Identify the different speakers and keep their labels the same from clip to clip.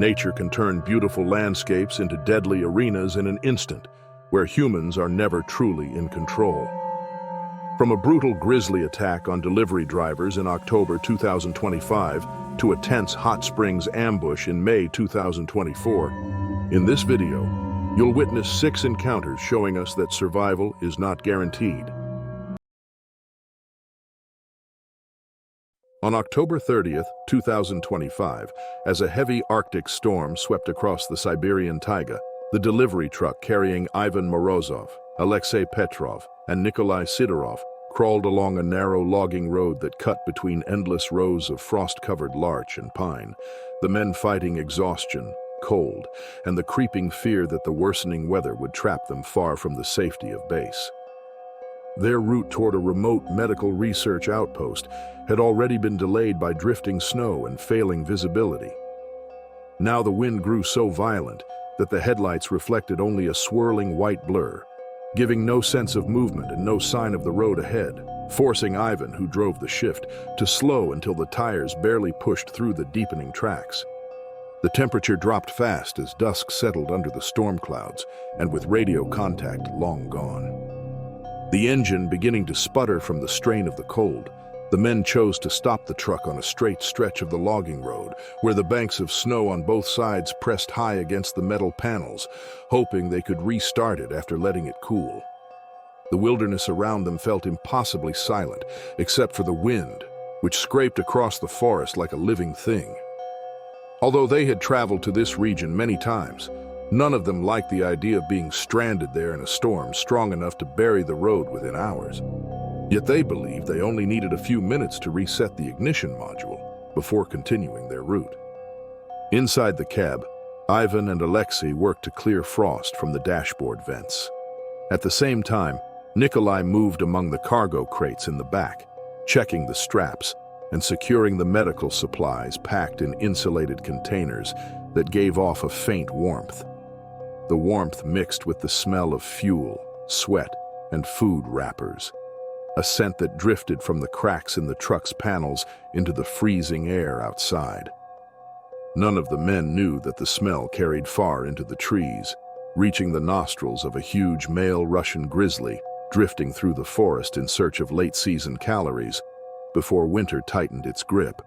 Speaker 1: Nature can turn beautiful landscapes into deadly arenas in an instant, where humans are never truly in control. From a brutal grizzly attack on delivery drivers in October 2025 to a tense hot springs ambush in May 2024, in this video, you'll witness 6 encounters showing us that survival is not guaranteed. On October 30th, 2025, as a heavy Arctic storm swept across the Siberian taiga, the delivery truck carrying Ivan Morozov, Alexei Petrov, and Nikolai Sidorov crawled along a narrow logging road that cut between endless rows of frost-covered larch and pine, the men fighting exhaustion, cold, and the creeping fear that the worsening weather would trap them far from the safety of base. Their route toward a remote medical research outpost had already been delayed by drifting snow and failing visibility. Now the wind grew so violent that the headlights reflected only a swirling white blur, giving no sense of movement and no sign of the road ahead, forcing Ivan, who drove the shift, to slow until the tires barely pushed through the deepening tracks. The temperature dropped fast as dusk settled under the storm clouds, and with radio contact long gone. The engine beginning to sputter from the strain of the cold, the men chose to stop the truck on a straight stretch of the logging road, where the banks of snow on both sides pressed high against the metal panels, hoping they could restart it after letting it cool. The wilderness around them felt impossibly silent, except for the wind, which scraped across the forest like a living thing. Although they had traveled to this region many times, none of them liked the idea of being stranded there in a storm strong enough to bury the road within hours. Yet they believed they only needed a few minutes to reset the ignition module before continuing their route. Inside the cab, Ivan and Alexei worked to clear frost from the dashboard vents. At the same time, Nikolai moved among the cargo crates in the back, checking the straps and securing the medical supplies packed in insulated containers that gave off a faint warmth. The warmth mixed with the smell of fuel, sweat, and food wrappers, a scent that drifted from the cracks in the truck's panels into the freezing air outside. None of the men knew that the smell carried far into the trees, reaching the nostrils of a huge male Russian grizzly drifting through the forest in search of late-season calories before winter tightened its grip,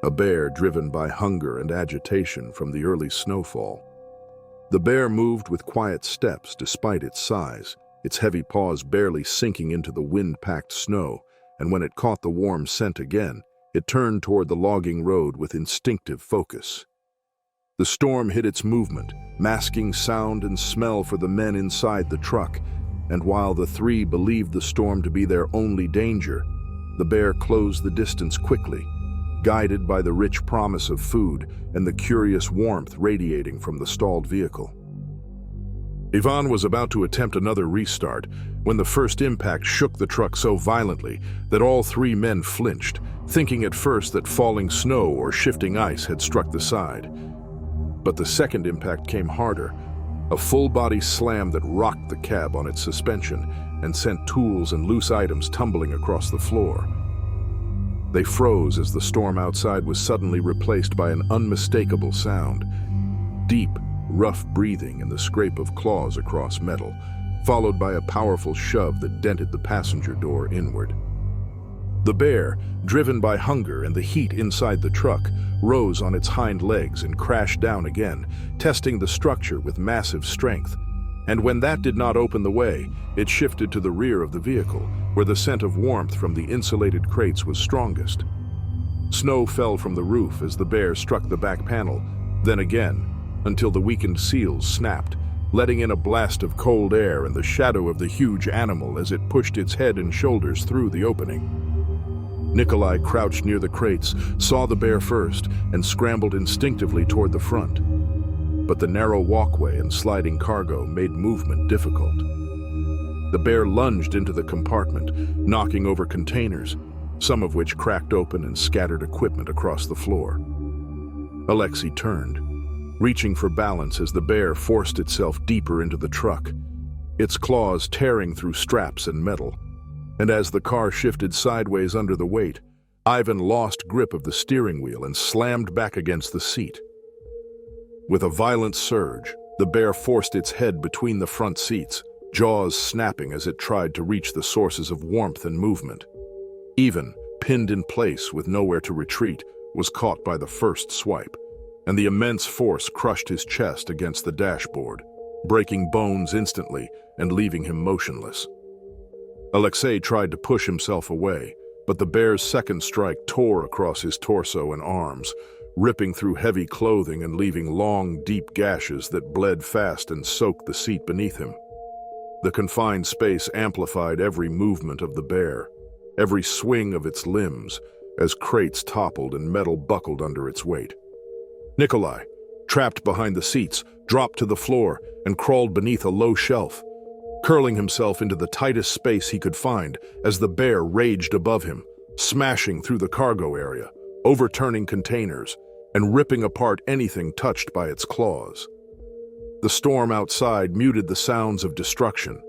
Speaker 1: a bear driven by hunger and agitation from the early snowfall. The bear moved with quiet steps despite its size, its heavy paws barely sinking into the wind-packed snow, and when it caught the warm scent again, it turned toward the logging road with instinctive focus. The storm hid its movement, masking sound and smell for the men inside the truck, and while the three believed the storm to be their only danger, the bear closed the distance quickly, guided by the rich promise of food and the curious warmth radiating from the stalled vehicle. Ivan was about to attempt another restart when the first impact shook the truck so violently that all 3 men flinched, thinking at first that falling snow or shifting ice had struck the side. But the second impact came harder, a full-body slam that rocked the cab on its suspension and sent tools and loose items tumbling across the floor. They froze as the storm outside was suddenly replaced by an unmistakable sound. Deep, rough breathing and the scrape of claws across metal, followed by a powerful shove that dented the passenger door inward. The bear, driven by hunger and the heat inside the truck, rose on its hind legs and crashed down again, testing the structure with massive strength. And when that did not open the way, it shifted to the rear of the vehicle, where the scent of warmth from the insulated crates was strongest. Snow fell from the roof as the bear struck the back panel, then again, until the weakened seals snapped, letting in a blast of cold air and the shadow of the huge animal as it pushed its head and shoulders through the opening. Nikolai crouched near the crates, saw the bear first, and scrambled instinctively toward the front. But the narrow walkway and sliding cargo made movement difficult. The bear lunged into the compartment, knocking over containers, some of which cracked open and scattered equipment across the floor. Alexei turned, reaching for balance as the bear forced itself deeper into the truck, its claws tearing through straps and metal. And as the car shifted sideways under the weight, Ivan lost grip of the steering wheel and slammed back against the seat. With a violent surge, the bear forced its head between the front seats, jaws snapping as it tried to reach the sources of warmth and movement. Even, pinned in place with nowhere to retreat, was caught by the first swipe, and the immense force crushed his chest against the dashboard, breaking bones instantly and leaving him motionless. Alexei tried to push himself away, but the bear's second strike tore across his torso and arms, ripping through heavy clothing and leaving long, deep gashes that bled fast and soaked the seat beneath him. The confined space amplified every movement of the bear, every swing of its limbs, as crates toppled and metal buckled under its weight. Nikolai, trapped behind the seats, dropped to the floor and crawled beneath a low shelf, curling himself into the tightest space he could find as the bear raged above him, smashing through the cargo area, overturning containers, and ripping apart anything touched by its claws. The storm outside muted the sounds of destruction,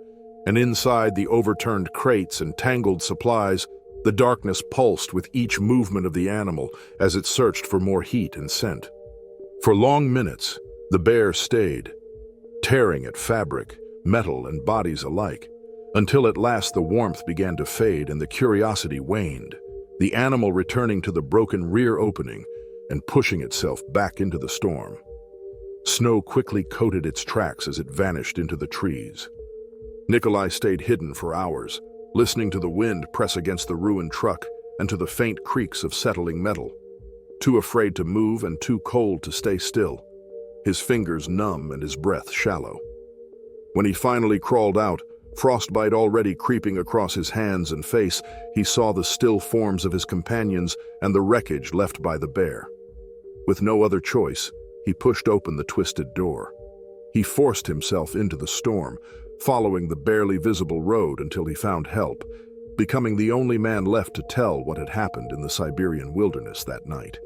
Speaker 1: and inside the overturned crates and tangled supplies, the darkness pulsed with each movement of the animal as it searched for more heat and scent. For long minutes, the bear stayed, tearing at fabric, metal, and bodies alike, until at last the warmth began to fade and the curiosity waned, the animal returning to the broken rear opening and pushing itself back into the storm. Snow quickly coated its tracks as it vanished into the trees. Nikolai stayed hidden for hours, listening to the wind press against the ruined truck and to the faint creaks of settling metal. Too afraid to move and too cold to stay still, his fingers numb and his breath shallow. When he finally crawled out, frostbite already creeping across his hands and face, he saw the still forms of his companions and the wreckage left by the bear. With no other choice, he pushed open the twisted door. He forced himself into the storm, following the barely visible road until he found help, becoming the only man left to tell what had happened in the Siberian wilderness that night.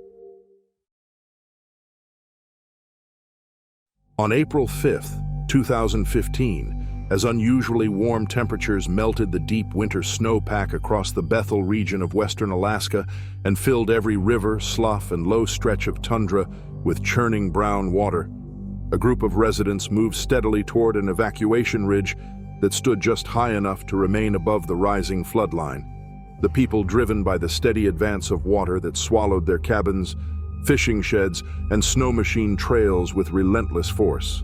Speaker 1: On April 5th, 2015, as unusually warm temperatures melted the deep winter snowpack across the Bethel region of western Alaska and filled every river, slough, and low stretch of tundra with churning brown water, a group of residents moved steadily toward an evacuation ridge that stood just high enough to remain above the rising floodline, the people driven by the steady advance of water that swallowed their cabins, fishing sheds, and snow machine trails with relentless force.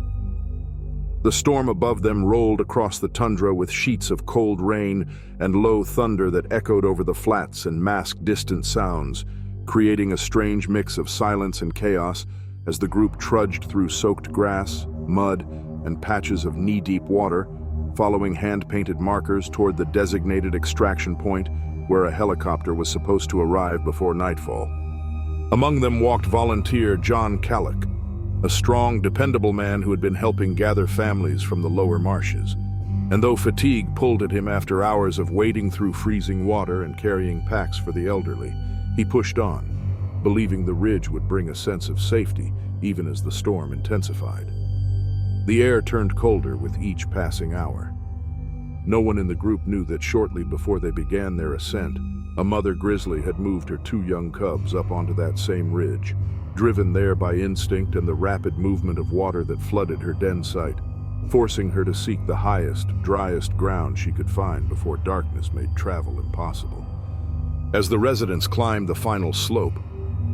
Speaker 1: The storm above them rolled across the tundra with sheets of cold rain and low thunder that echoed over the flats and masked distant sounds, creating a strange mix of silence and chaos as the group trudged through soaked grass, mud, and patches of knee-deep water, following hand-painted markers toward the designated extraction point where a helicopter was supposed to arrive before nightfall. Among them walked volunteer John Kallick, a strong, dependable man who had been helping gather families from the lower marshes. And though fatigue pulled at him after hours of wading through freezing water and carrying packs for the elderly, he pushed on, believing the ridge would bring a sense of safety even as the storm intensified. The air turned colder with each passing hour. No one in the group knew that shortly before they began their ascent, a mother grizzly had moved her 2 young cubs up onto that same ridge, driven there by instinct and the rapid movement of water that flooded her den site, forcing her to seek the highest, driest ground she could find before darkness made travel impossible. As the residents climbed the final slope,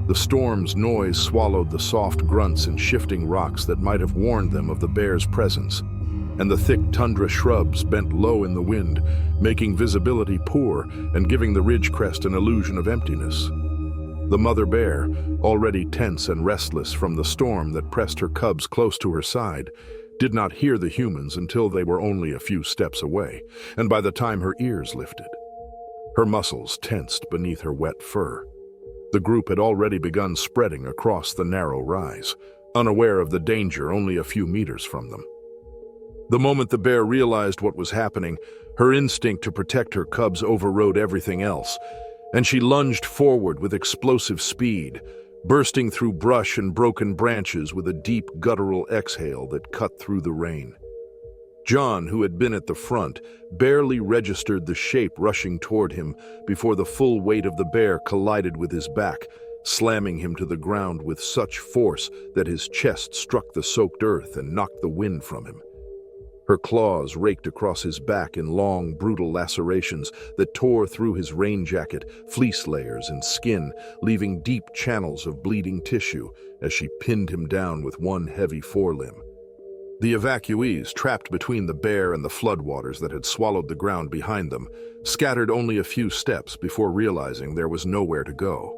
Speaker 1: the storm's noise swallowed the soft grunts and shifting rocks that might have warned them of the bear's presence, and the thick tundra shrubs bent low in the wind, making visibility poor and giving the ridge crest an illusion of emptiness. The mother bear, already tense and restless from the storm that pressed her cubs close to her side, did not hear the humans until they were only a few steps away, and by the time her ears lifted. Her muscles tensed beneath her wet fur. The group had already begun spreading across the narrow rise, unaware of the danger only a few meters from them. The moment the bear realized what was happening, her instinct to protect her cubs overrode everything else, and she lunged forward with explosive speed, bursting through brush and broken branches with a deep guttural exhale that cut through the rain. John, who had been at the front, barely registered the shape rushing toward him before the full weight of the bear collided with his back, slamming him to the ground with such force that his chest struck the soaked earth and knocked the wind from him. Her claws raked across his back in long, brutal lacerations that tore through his rain jacket, fleece layers, and skin, leaving deep channels of bleeding tissue as she pinned him down with one heavy forelimb. The evacuees, trapped between the bear and the floodwaters that had swallowed the ground behind them, scattered only a few steps before realizing there was nowhere to go.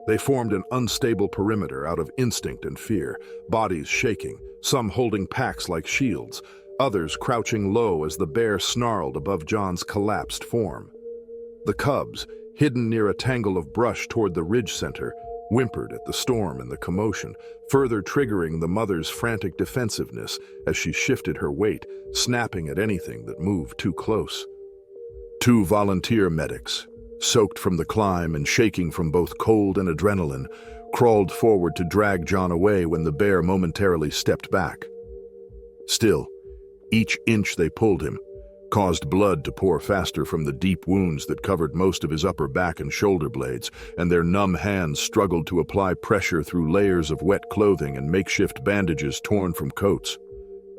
Speaker 1: They formed an unstable perimeter out of instinct and fear, bodies shaking, some holding packs like shields, others crouching low as the bear snarled above John's collapsed form. The cubs, hidden near a tangle of brush toward the ridge center, whimpered at the storm and the commotion, further triggering the mother's frantic defensiveness as she shifted her weight, snapping at anything that moved too close. Two volunteer medics, soaked from the climb and shaking from both cold and adrenaline, crawled forward to drag John away when the bear momentarily stepped back. Still, each inch they pulled him caused blood to pour faster from the deep wounds that covered most of his upper back and shoulder blades, and their numb hands struggled to apply pressure through layers of wet clothing and makeshift bandages torn from coats.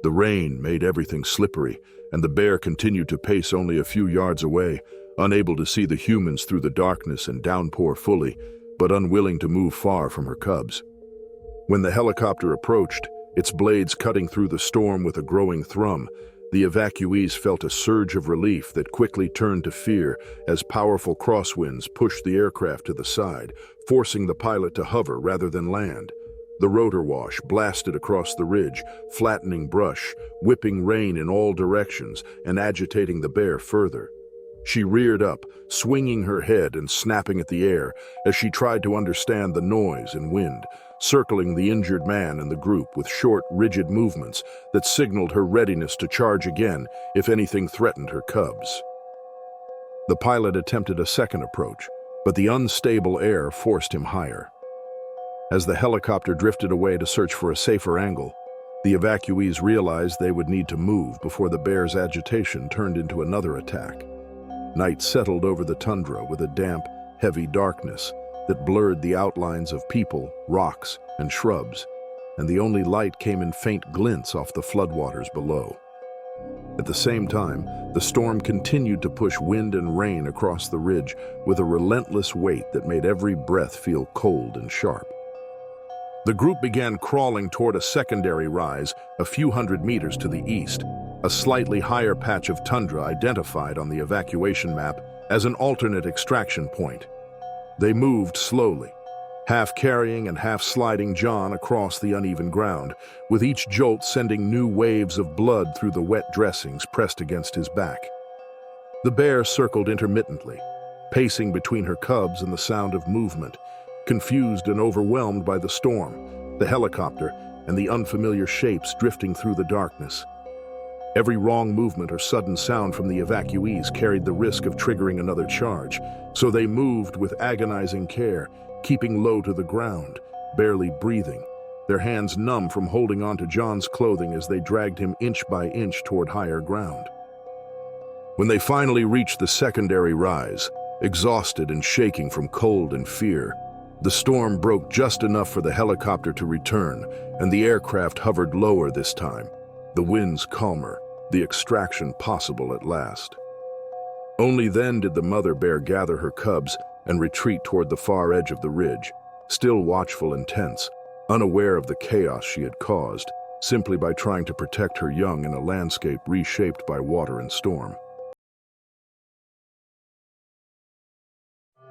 Speaker 1: The rain made everything slippery, and the bear continued to pace only a few yards away, unable to see the humans through the darkness and downpour fully, but unwilling to move far from her cubs. When the helicopter approached, its blades cutting through the storm with a growing thrum, the evacuees felt a surge of relief that quickly turned to fear as powerful crosswinds pushed the aircraft to the side, forcing the pilot to hover rather than land. The rotor wash blasted across the ridge, flattening brush, whipping rain in all directions, and agitating the bear further. She reared up, swinging her head and snapping at the air as she tried to understand the noise and wind, circling the injured man and the group with short, rigid movements that signaled her readiness to charge again if anything threatened her cubs. The pilot attempted a second approach, but the unstable air forced him higher. As the helicopter drifted away to search for a safer angle, the evacuees realized they would need to move before the bear's agitation turned into another attack. Night settled over the tundra with a damp, heavy darkness that blurred the outlines of people, rocks, and shrubs, and the only light came in faint glints off the floodwaters below. At the same time, the storm continued to push wind and rain across the ridge with a relentless weight that made every breath feel cold and sharp. The group began crawling toward a secondary rise a few hundred meters to the east, a slightly higher patch of tundra identified on the evacuation map as an alternate extraction point. They moved slowly, half carrying and half sliding John across the uneven ground, with each jolt sending new waves of blood through the wet dressings pressed against his back. The bear circled intermittently, pacing between her cubs and the sound of movement, confused and overwhelmed by the storm, the helicopter, and the unfamiliar shapes drifting through the darkness. Every wrong movement or sudden sound from the evacuees carried the risk of triggering another charge, so they moved with agonizing care, keeping low to the ground, barely breathing, their hands numb from holding onto John's clothing as they dragged him inch by inch toward higher ground. When they finally reached the secondary rise, exhausted and shaking from cold and fear, the storm broke just enough for the helicopter to return, and the aircraft hovered lower this time, the winds calmer, the extraction possible at last. Only then did the mother bear gather her cubs and retreat toward the far edge of the ridge, still watchful and tense, unaware of the chaos she had caused, simply by trying to protect her young in a landscape reshaped by water and storm.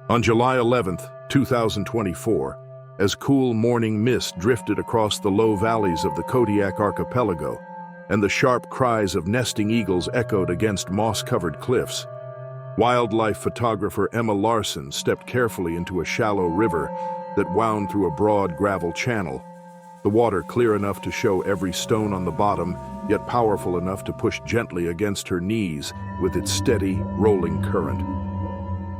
Speaker 1: On July 11th, 2024, as cool morning mist drifted across the low valleys of the Kodiak archipelago, and the sharp cries of nesting eagles echoed against moss-covered cliffs, wildlife photographer Emma Larson stepped carefully into a shallow river that wound through a broad gravel channel, the water clear enough to show every stone on the bottom, yet powerful enough to push gently against her knees with its steady, rolling current.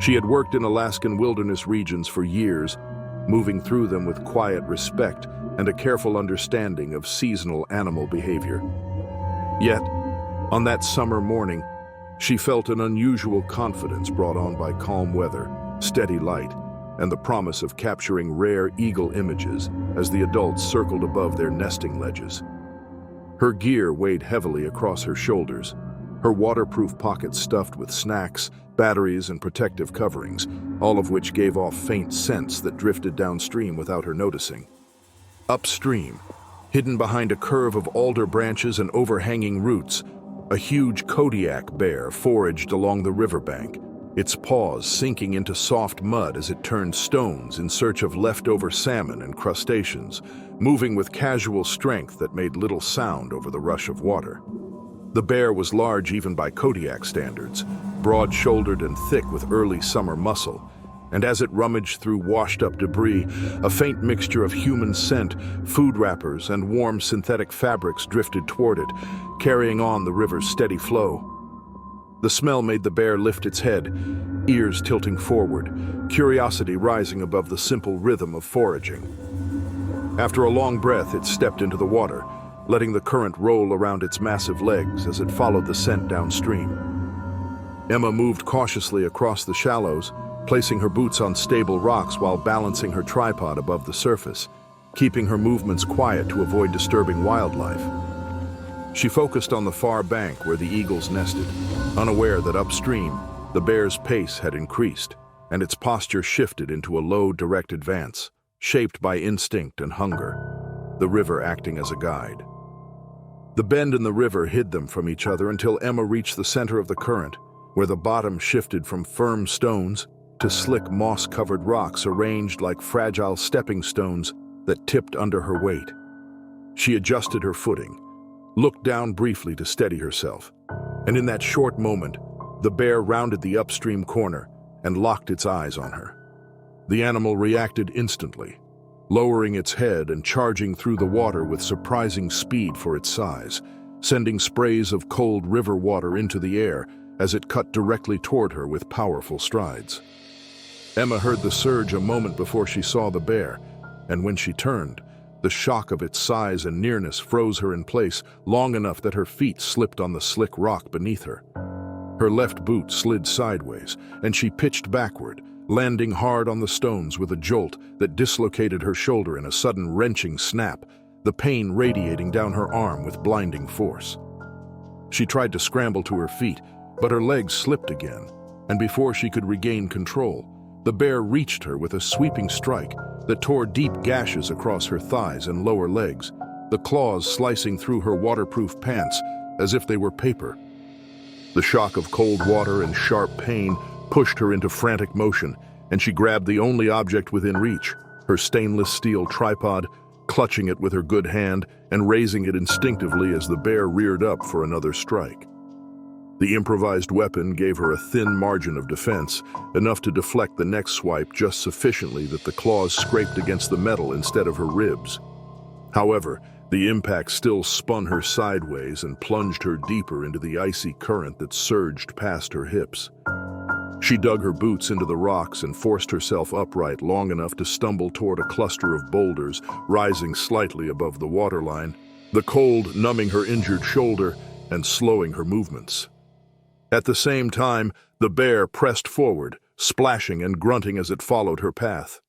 Speaker 1: She had worked in Alaskan wilderness regions for years, moving through them with quiet respect and a careful understanding of seasonal animal behavior. Yet, on that summer morning, she felt an unusual confidence brought on by calm weather, steady light, and the promise of capturing rare eagle images as the adults circled above their nesting ledges. Her gear weighed heavily across her shoulders, her waterproof pockets stuffed with snacks, batteries, and protective coverings, all of which gave off faint scents that drifted downstream without her noticing. Upstream, hidden behind a curve of alder branches and overhanging roots, a huge Kodiak bear foraged along the riverbank, its paws sinking into soft mud as it turned stones in search of leftover salmon and crustaceans, moving with casual strength that made little sound over the rush of water. The bear was large even by Kodiak standards, broad-shouldered and thick with early summer muscle, and as it rummaged through washed-up debris, a faint mixture of human scent, food wrappers, and warm synthetic fabrics drifted toward it, carrying on the river's steady flow. The smell made the bear lift its head, ears tilting forward, curiosity rising above the simple rhythm of foraging. After a long breath, it stepped into the water, letting the current roll around its massive legs as it followed the scent downstream. Emma moved cautiously across the shallows, placing her boots on stable rocks while balancing her tripod above the surface, keeping her movements quiet to avoid disturbing wildlife. She focused on the far bank where the eagles nested, unaware that upstream, the bear's pace had increased, and its posture shifted into a low, direct advance, shaped by instinct and hunger, the river acting as a guide. The bend in the river hid them from each other until Emma reached the center of the current, where the bottom shifted from firm stones to slick moss-covered rocks arranged like fragile stepping stones that tipped under her weight. She adjusted her footing, looked down briefly to steady herself, and in that short moment, the bear rounded the upstream corner and locked its eyes on her. The animal reacted instantly, lowering its head and charging through the water with surprising speed for its size, sending sprays of cold river water into the air as it cut directly toward her with powerful strides. Emma heard the surge a moment before she saw the bear, and when she turned, the shock of its size and nearness froze her in place long enough that her feet slipped on the slick rock beneath her. Her left boot slid sideways, and she pitched backward, landing hard on the stones with a jolt that dislocated her shoulder in a sudden wrenching snap, the pain radiating down her arm with blinding force. She tried to scramble to her feet, but her legs slipped again, and before she could regain control, the bear reached her with a sweeping strike that tore deep gashes across her thighs and lower legs, the claws slicing through her waterproof pants as if they were paper. The shock of cold water and sharp pain pushed her into frantic motion, and she grabbed the only object within reach, her stainless steel tripod, clutching it with her good hand and raising it instinctively as the bear reared up for another strike. The improvised weapon gave her a thin margin of defense, enough to deflect the next swipe just sufficiently that the claws scraped against the metal instead of her ribs. However, the impact still spun her sideways and plunged her deeper into the icy current that surged past her hips. She dug her boots into the rocks and forced herself upright long enough to stumble toward a cluster of boulders rising slightly above the waterline, the cold numbing her injured shoulder and slowing her movements. At the same time, the bear pressed forward, splashing and grunting as it followed her path.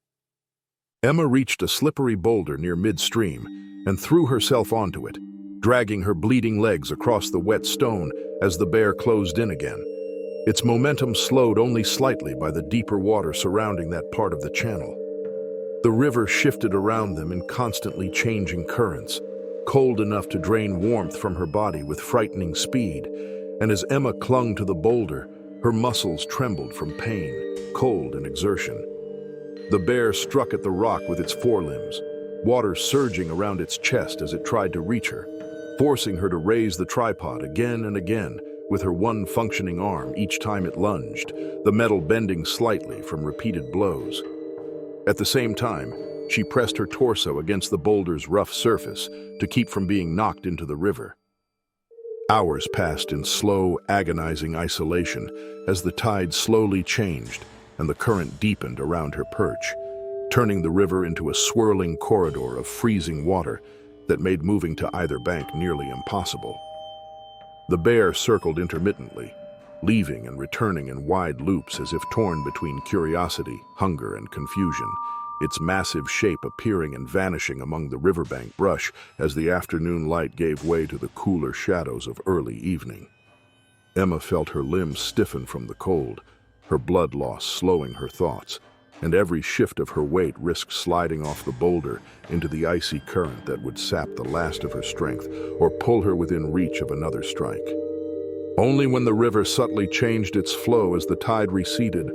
Speaker 1: Emma reached a slippery boulder near midstream and threw herself onto it, dragging her bleeding legs across the wet stone as the bear closed in again. Its momentum slowed only slightly by the deeper water surrounding that part of the channel. The river shifted around them in constantly changing currents, cold enough to drain warmth from her body with frightening speed, and as Emma clung to the boulder, her muscles trembled from pain, cold, and exertion. The bear struck at the rock with its forelimbs, water surging around its chest as it tried to reach her, forcing her to raise the tripod again and again with her one functioning arm each time it lunged, the metal bending slightly from repeated blows. At the same time, she pressed her torso against the boulder's rough surface to keep from being knocked into the river. Hours passed in slow, agonizing isolation as the tide slowly changed and the current deepened around her perch, turning the river into a swirling corridor of freezing water that made moving to either bank nearly impossible. The bear circled intermittently, leaving and returning in wide loops as if torn between curiosity, hunger, and confusion, its massive shape appearing and vanishing among the riverbank brush as the afternoon light gave way to the cooler shadows of early evening. Emma felt her limbs stiffen from the cold, her blood loss slowing her thoughts, and every shift of her weight risked sliding off the boulder into the icy current that would sap the last of her strength or pull her within reach of another strike. Only when the river subtly changed its flow as the tide receded,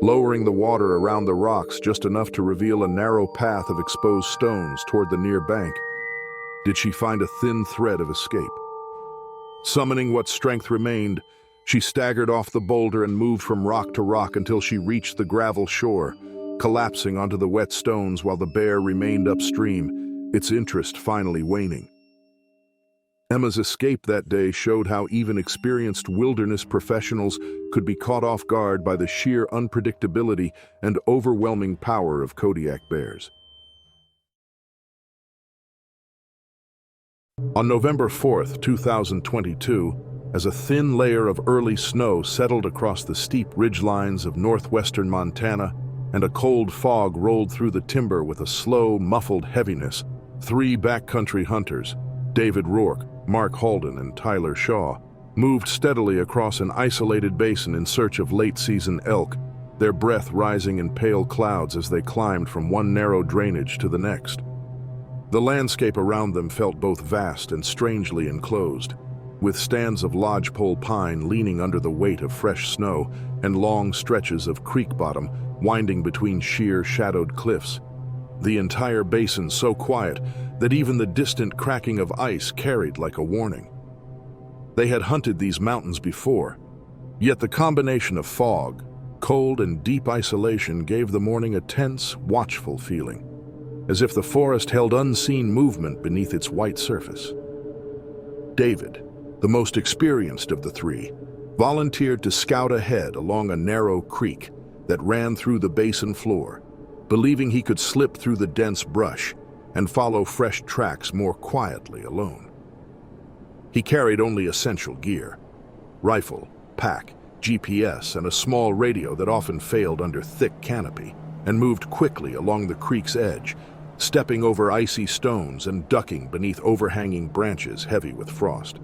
Speaker 1: lowering the water around the rocks just enough to reveal a narrow path of exposed stones toward the near bank, did she find a thin thread of escape. Summoning what strength remained, she staggered off the boulder and moved from rock to rock until she reached the gravel shore, collapsing onto the wet stones while the bear remained upstream, its interest finally waning. Emma's escape that day showed how even experienced wilderness professionals could be caught off guard by the sheer unpredictability and overwhelming power of Kodiak bears. On November 4th, 2022, as a thin layer of early snow settled across the steep ridgelines of northwestern Montana and a cold fog rolled through the timber with a slow, muffled heaviness, 3 backcountry hunters, David Rourke, Mark Halden, and Tyler Shaw, moved steadily across an isolated basin in search of late-season elk, their breath rising in pale clouds as they climbed from one narrow drainage to the next. The landscape around them felt both vast and strangely enclosed, with stands of lodgepole pine leaning under the weight of fresh snow and long stretches of creek bottom winding between sheer, shadowed cliffs. The entire basin so quiet that even the distant cracking of ice carried like a warning. They had hunted these mountains before, yet the combination of fog, cold, and deep isolation gave the morning a tense, watchful feeling, as if the forest held unseen movement beneath its white surface. David, the most experienced of the 3, volunteered to scout ahead along a narrow creek that ran through the basin floor, believing he could slip through the dense brush and follow fresh tracks more quietly alone. He carried only essential gear: rifle, pack, GPS, and a small radio that often failed under thick canopy, and moved quickly along the creek's edge, stepping over icy stones and ducking beneath overhanging branches heavy with frost.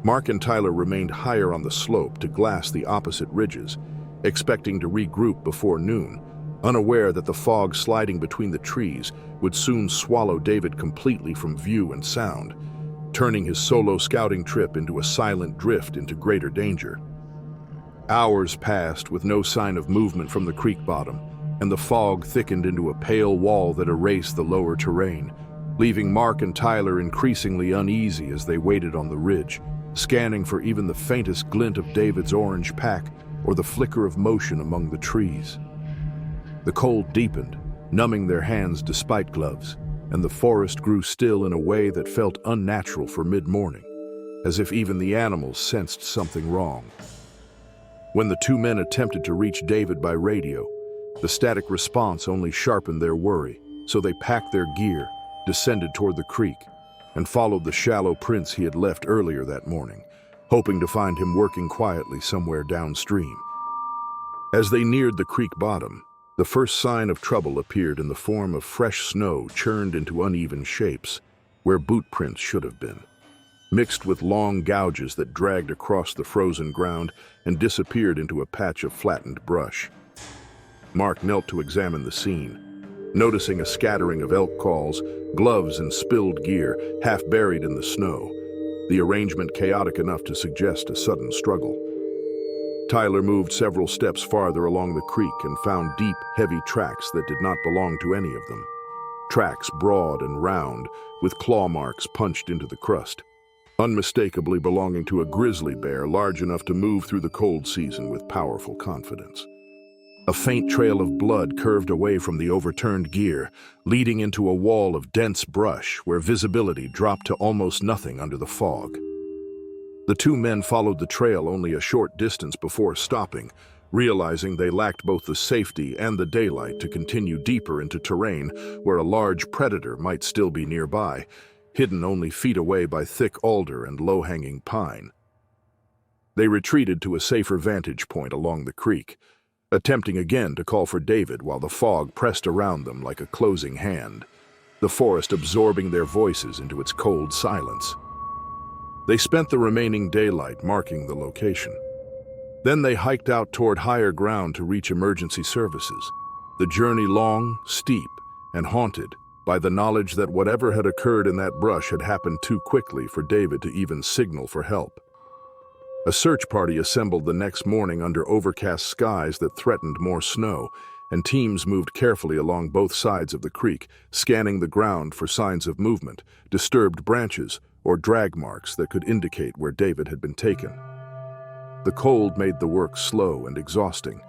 Speaker 1: Mark and Tyler remained higher on the slope to glass the opposite ridges, expecting to regroup before noon, unaware that the fog sliding between the trees would soon swallow David completely from view and sound, turning his solo scouting trip into a silent drift into greater danger. Hours passed with no sign of movement from the creek bottom, and the fog thickened into a pale wall that erased the lower terrain, leaving Mark and Tyler increasingly uneasy as they waited on the ridge, scanning for even the faintest glint of David's orange pack or the flicker of motion among the trees. The cold deepened, numbing their hands despite gloves, and the forest grew still in a way that felt unnatural for mid-morning, as if even the animals sensed something wrong. When the 2 men attempted to reach David by radio, the static response only sharpened their worry, so they packed their gear, descended toward the creek, and followed the shallow prints he had left earlier that morning, hoping to find him working quietly somewhere downstream. As they neared the creek bottom, the first sign of trouble appeared in the form of fresh snow churned into uneven shapes, where boot prints should have been, mixed with long gouges that dragged across the frozen ground and disappeared into a patch of flattened brush. Mark knelt to examine the scene, noticing a scattering of elk calls, gloves, and spilled gear, half buried in the snow, the arrangement chaotic enough to suggest a sudden struggle. Tyler moved several steps farther along the creek and found deep, heavy tracks that did not belong to any of them. Tracks broad and round, with claw marks punched into the crust, unmistakably belonging to a grizzly bear large enough to move through the cold season with powerful confidence. A faint trail of blood curved away from the overturned gear, leading into a wall of dense brush where visibility dropped to almost nothing under the fog. The 2 men followed the trail only a short distance before stopping, realizing they lacked both the safety and the daylight to continue deeper into terrain where a large predator might still be nearby, hidden only feet away by thick alder and low-hanging pine. They retreated to a safer vantage point along the creek, attempting again to call for David while the fog pressed around them like a closing hand, the forest absorbing their voices into its cold silence. They spent the remaining daylight marking the location. Then they hiked out toward higher ground to reach emergency services, the journey long, steep, and haunted by the knowledge that whatever had occurred in that brush had happened too quickly for David to even signal for help. A search party assembled the next morning under overcast skies that threatened more snow, and teams moved carefully along both sides of the creek, scanning the ground for signs of movement, disturbed branches, or drag marks that could indicate where David had been taken. The cold made the work slow and exhausting,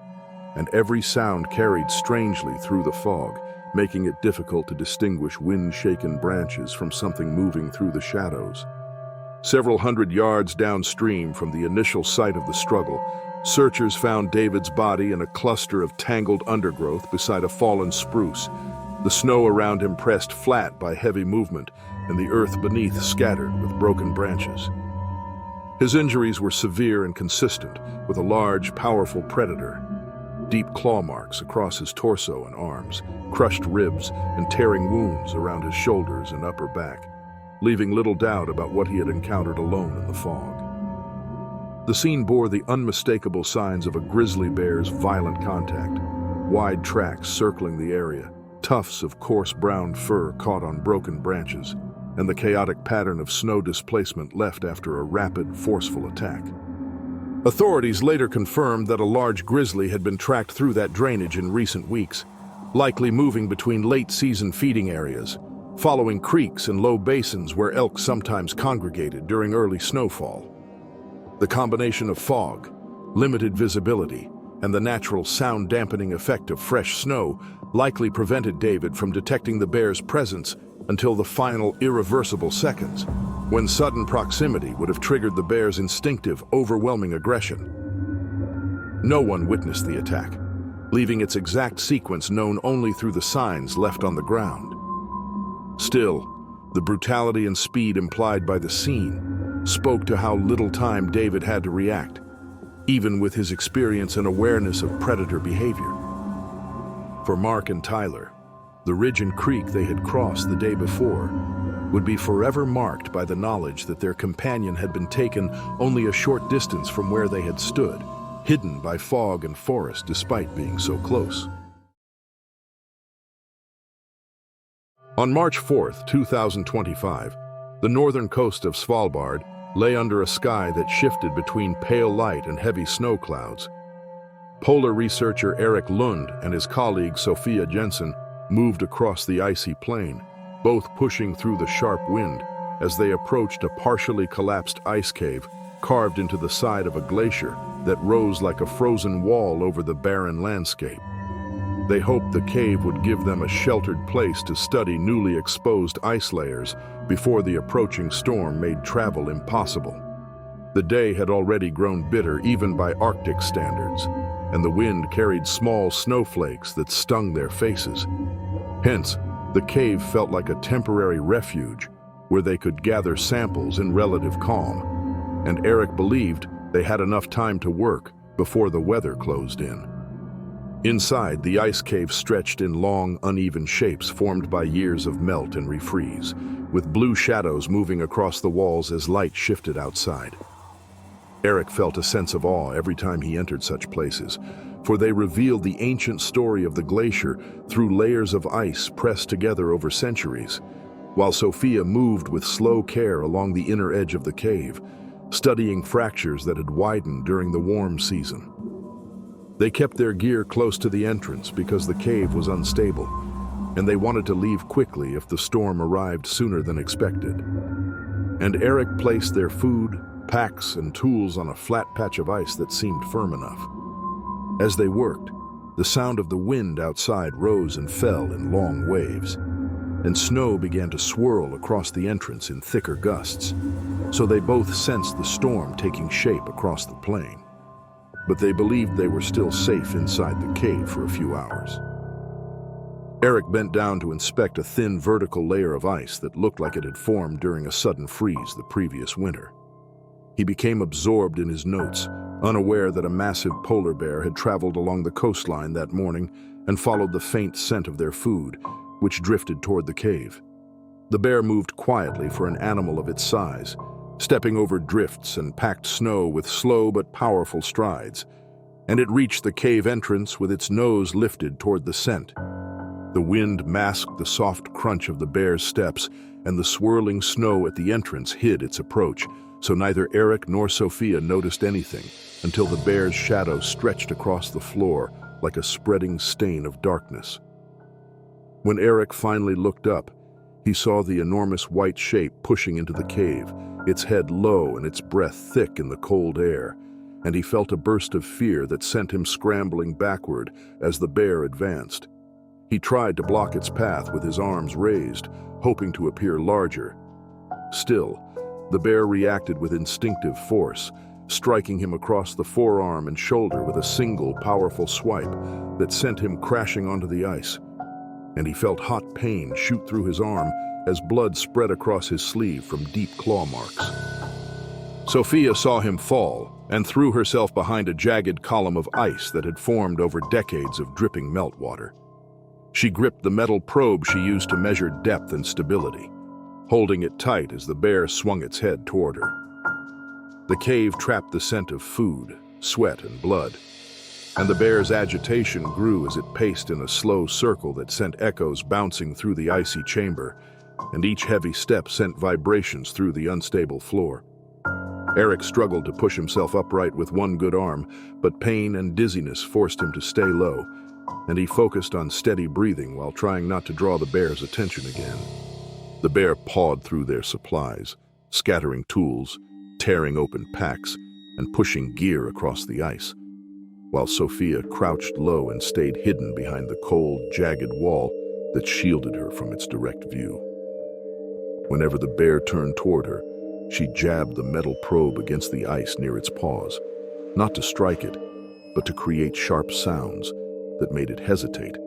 Speaker 1: and every sound carried strangely through the fog, making it difficult to distinguish wind-shaken branches from something moving through the shadows. Several hundred yards downstream from the initial site of the struggle, searchers found David's body in a cluster of tangled undergrowth beside a fallen spruce, the snow around him pressed flat by heavy movement and the earth beneath scattered with broken branches. His injuries were severe and consistent, with a large, powerful predator. Deep claw marks across his torso and arms, crushed ribs, and tearing wounds around his shoulders and upper back, leaving little doubt about what he had encountered alone in the fog. The scene bore the unmistakable signs of a grizzly bear's violent contact, wide tracks circling the area, tufts of coarse brown fur caught on broken branches, and the chaotic pattern of snow displacement left after a rapid, forceful attack. Authorities later confirmed that a large grizzly had been tracked through that drainage in recent weeks, likely moving between late-season feeding areas, following creeks and low basins where elk sometimes congregated during early snowfall. The combination of fog, limited visibility, and the natural sound-dampening effect of fresh snow likely prevented David from detecting the bear's presence until the final irreversible seconds, when sudden proximity would have triggered the bear's instinctive, overwhelming aggression. No one witnessed the attack, leaving its exact sequence known only through the signs left on the ground. Still, the brutality and speed implied by the scene spoke to how little time David had to react, even with his experience and awareness of predator behavior. For Mark and Tyler, the ridge and creek they had crossed the day before would be forever marked by the knowledge that their companion had been taken only a short distance from where they had stood, hidden by fog and forest despite being so close. On March 4, 2025, the northern coast of Svalbard lay under a sky that shifted between pale light and heavy snow clouds. Polar researcher Erik Lund and his colleague Sophia Jensen moved across the icy plain, both pushing through the sharp wind as they approached a partially collapsed ice cave carved into the side of a glacier that rose like a frozen wall over the barren landscape. They hoped the cave would give them a sheltered place to study newly exposed ice layers before the approaching storm made travel impossible. The day had already grown bitter even by Arctic standards, and the wind carried small snowflakes that stung their faces. Hence, the cave felt like a temporary refuge where they could gather samples in relative calm, and Erik believed they had enough time to work before the weather closed in. Inside, the ice cave stretched in long, uneven shapes formed by years of melt and refreeze, with blue shadows moving across the walls as light shifted outside. Erik felt a sense of awe every time he entered such places, for they revealed the ancient story of the glacier through layers of ice pressed together over centuries, while Sophia moved with slow care along the inner edge of the cave, studying fractures that had widened during the warm season. They kept their gear close to the entrance because the cave was unstable, and they wanted to leave quickly if the storm arrived sooner than expected. And Erik placed their food, packs, and tools on a flat patch of ice that seemed firm enough. As they worked, the sound of the wind outside rose and fell in long waves, and snow began to swirl across the entrance in thicker gusts, so they both sensed the storm taking shape across the plain. But they believed they were still safe inside the cave for a few hours. Erik bent down to inspect a thin vertical layer of ice that looked like it had formed during a sudden freeze the previous winter. He became absorbed in his notes, unaware that a massive polar bear had traveled along the coastline that morning and followed the faint scent of their food, which drifted toward the cave. The bear moved quietly for an animal of its size, stepping over drifts and packed snow with slow but powerful strides, and it reached the cave entrance with its nose lifted toward the scent. The wind masked the soft crunch of the bear's steps, and the swirling snow at the entrance hid its approach, so neither Eric nor Sophia noticed anything until the bear's shadow stretched across the floor like a spreading stain of darkness. When Eric finally looked up, he saw the enormous white shape pushing into the cave, its head low and its breath thick in the cold air, and he felt a burst of fear that sent him scrambling backward as the bear advanced. He tried to block its path with his arms raised, hoping to appear larger. Still, the bear reacted with instinctive force, striking him across the forearm and shoulder with a single powerful swipe that sent him crashing onto the ice. And he felt hot pain shoot through his arm as blood spread across his sleeve from deep claw marks. Sophia saw him fall and threw herself behind a jagged column of ice that had formed over decades of dripping meltwater. She gripped the metal probe she used to measure depth and stability, holding it tight as the bear swung its head toward her. The cave trapped the scent of food, sweat, and blood, and the bear's agitation grew as it paced in a slow circle that sent echoes bouncing through the icy chamber, and each heavy step sent vibrations through the unstable floor. Eric struggled to push himself upright with one good arm, but pain and dizziness forced him to stay low, and he focused on steady breathing while trying not to draw the bear's attention again. The bear pawed through their supplies, scattering tools, tearing open packs, and pushing gear across the ice, while Sophia crouched low and stayed hidden behind the cold, jagged wall that shielded her from its direct view. Whenever the bear turned toward her, she jabbed the metal probe against the ice near its paws, not to strike it, but to create sharp sounds that made it hesitate.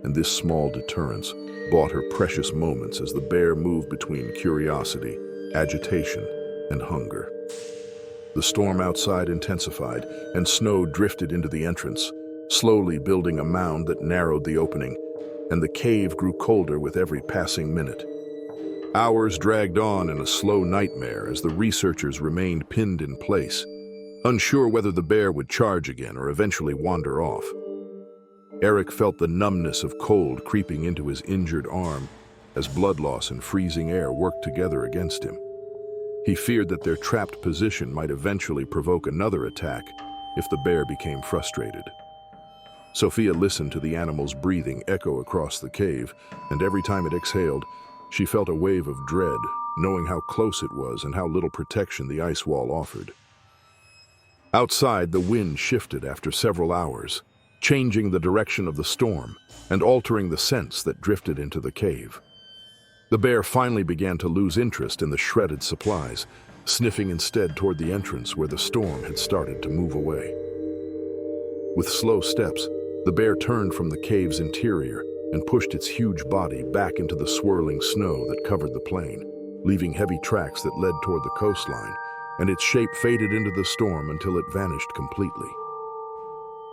Speaker 1: And this small deterrence bought her precious moments as the bear moved between curiosity, agitation, and hunger. The storm outside intensified, and snow drifted into the entrance, slowly building a mound that narrowed the opening, and the cave grew colder with every passing minute. Hours dragged on in a slow nightmare as the researchers remained pinned in place, unsure whether the bear would charge again or eventually wander off. Eric felt the numbness of cold creeping into his injured arm as blood loss and freezing air worked together against him. He feared that their trapped position might eventually provoke another attack if the bear became frustrated. Sophia listened to the animal's breathing echo across the cave, and every time it exhaled, she felt a wave of dread, knowing how close it was and how little protection the ice wall offered. Outside, the wind shifted after several hours, changing the direction of the storm and altering the scents that drifted into the cave. The bear finally began to lose interest in the shredded supplies, sniffing instead toward the entrance where the storm had started to move away. With slow steps, the bear turned from the cave's interior and pushed its huge body back into the swirling snow that covered the plain, leaving heavy tracks that led toward the coastline, and its shape faded into the storm until it vanished completely.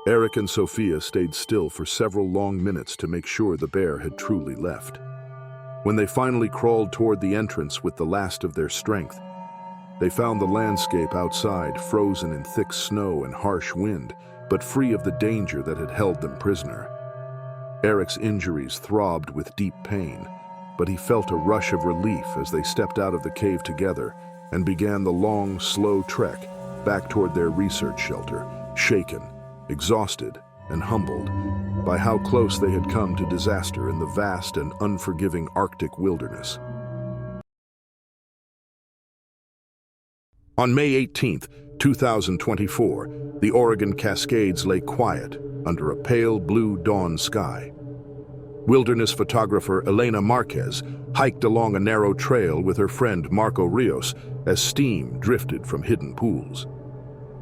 Speaker 1: Eric and Sophia stayed still for several long minutes to make sure the bear had truly left. When they finally crawled toward the entrance with the last of their strength, they found the landscape outside frozen in thick snow and harsh wind, but free of the danger that had held them prisoner. Eric's injuries throbbed with deep pain, but he felt a rush of relief as they stepped out of the cave together and began the long, slow trek back toward their research shelter, shaken, exhausted, and humbled by how close they had come to disaster in the vast and unforgiving Arctic wilderness. On May 18, 2024, the Oregon Cascades lay quiet under a pale blue dawn sky. Wilderness photographer Elena Marquez hiked along a narrow trail with her friend Marco Rios as steam drifted from hidden pools.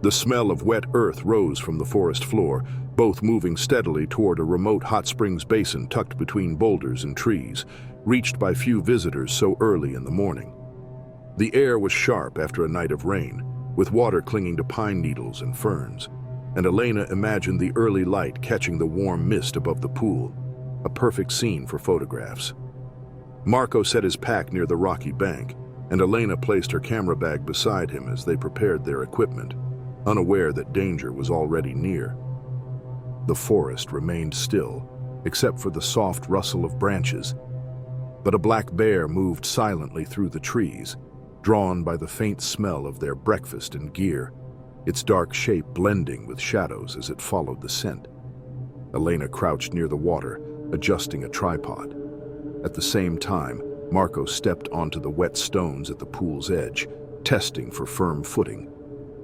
Speaker 1: The smell of wet earth rose from the forest floor, both moving steadily toward a remote hot springs basin tucked between boulders and trees, reached by few visitors so early in the morning. The air was sharp after a night of rain, with water clinging to pine needles and ferns, and Elena imagined the early light catching the warm mist above the pool, a perfect scene for photographs. Marco set his pack near the rocky bank, and Elena placed her camera bag beside him as they prepared their equipment, unaware that danger was already near. The forest remained still, except for the soft rustle of branches, but a black bear moved silently through the trees, drawn by the faint smell of their breakfast and gear, its dark shape blending with shadows as it followed the scent. Elena crouched near the water, adjusting a tripod. At the same time, Marco stepped onto the wet stones at the pool's edge, testing for firm footing,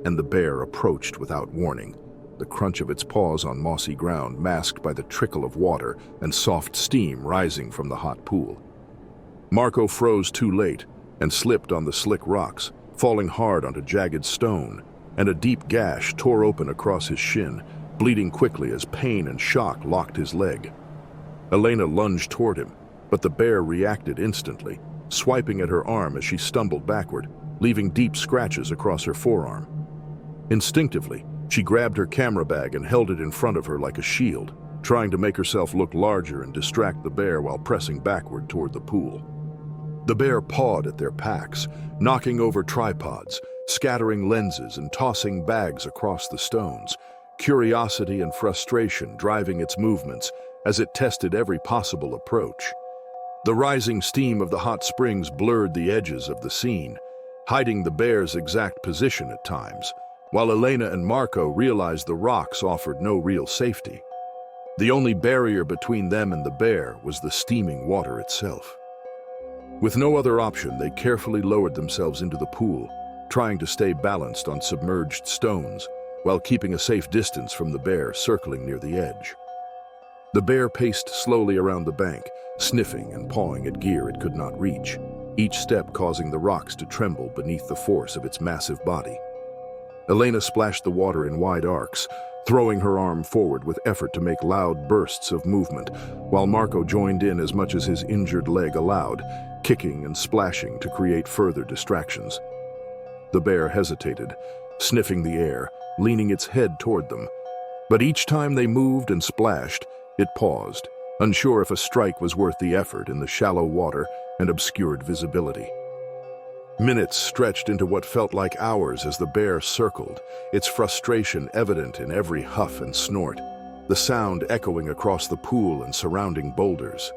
Speaker 1: and the bear approached without warning, the crunch of its paws on mossy ground masked by the trickle of water and soft steam rising from the hot pool. Marco froze too late and slipped on the slick rocks, falling hard onto jagged stone, and a deep gash tore open across his shin, bleeding quickly as pain and shock locked his leg. Elena lunged toward him, but the bear reacted instantly, swiping at her arm as she stumbled backward, leaving deep scratches across her forearm. Instinctively, she grabbed her camera bag and held it in front of her like a shield, trying to make herself look larger and distract the bear while pressing backward toward the pool. The bear pawed at their packs, knocking over tripods, scattering lenses and tossing bags across the stones, curiosity and frustration driving its movements as it tested every possible approach. The rising steam of the hot springs blurred the edges of the scene, hiding the bear's exact position at times, while Elena and Marco realized the rocks offered no real safety. The only barrier between them and the bear was the steaming water itself. With no other option, they carefully lowered themselves into the pool, trying to stay balanced on submerged stones, while keeping a safe distance from the bear circling near the edge. The bear paced slowly around the bank, sniffing and pawing at gear it could not reach, each step causing the rocks to tremble beneath the force of its massive body. Elena splashed the water in wide arcs, throwing her arm forward with effort to make loud bursts of movement, while Marco joined in as much as his injured leg allowed, kicking and splashing to create further distractions. The bear hesitated, sniffing the air, leaning its head toward them. But each time they moved and splashed, it paused, unsure if a strike was worth the effort in the shallow water and obscured visibility. Minutes stretched into what felt like hours as the bear circled, its frustration evident in every huff and snort, the sound echoing across the pool and surrounding boulders.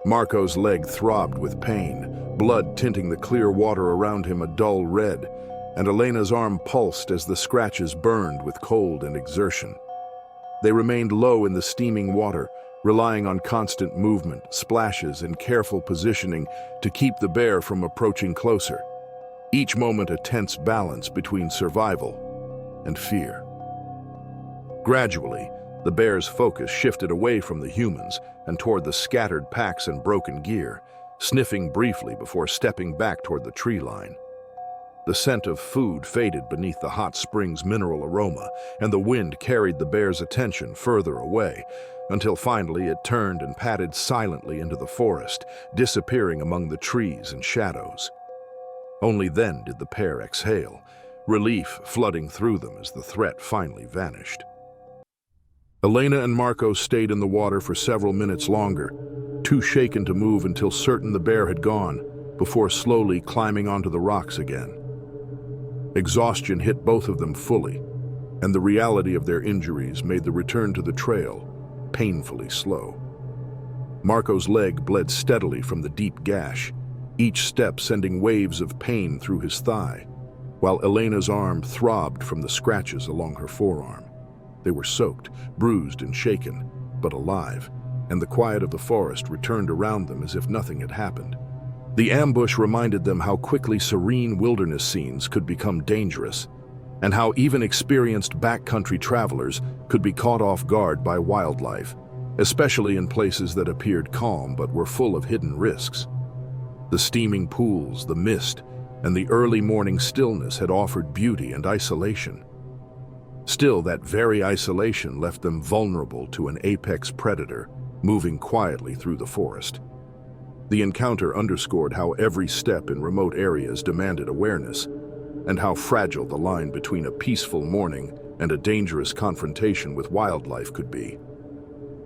Speaker 1: Marco's leg throbbed with pain, blood tinting the clear water around him a dull red, and Elena's arm pulsed as the scratches burned with cold and exertion. They remained low in the steaming water, relying on constant movement, splashes, and careful positioning to keep the bear from approaching closer, each moment a tense balance between survival and fear. Gradually, the bear's focus shifted away from the humans and toward the scattered packs and broken gear, sniffing briefly before stepping back toward the tree line. The scent of food faded beneath the hot spring's mineral aroma, and the wind carried the bear's attention further away, until finally it turned and padded silently into the forest, disappearing among the trees and shadows. Only then did the pair exhale, relief flooding through them as the threat finally vanished. Elena and Marco stayed in the water for several minutes longer, too shaken to move until certain the bear had gone, before slowly climbing onto the rocks again. Exhaustion hit both of them fully, and the reality of their injuries made the return to the trail painfully slow. Marco's leg bled steadily from the deep gash, each step sending waves of pain through his thigh, while Elena's arm throbbed from the scratches along her forearm. They were soaked, bruised, and shaken, but alive, and the quiet of the forest returned around them as if nothing had happened. The ambush reminded them how quickly serene wilderness scenes could become dangerous, and how even experienced backcountry travelers could be caught off guard by wildlife, especially in places that appeared calm but were full of hidden risks. The steaming pools, the mist, and the early morning stillness had offered beauty and isolation. Still, that very isolation left them vulnerable to an apex predator moving quietly through the forest. The encounter underscored how every step in remote areas demanded awareness, and how fragile the line between a peaceful morning and a dangerous confrontation with wildlife could be.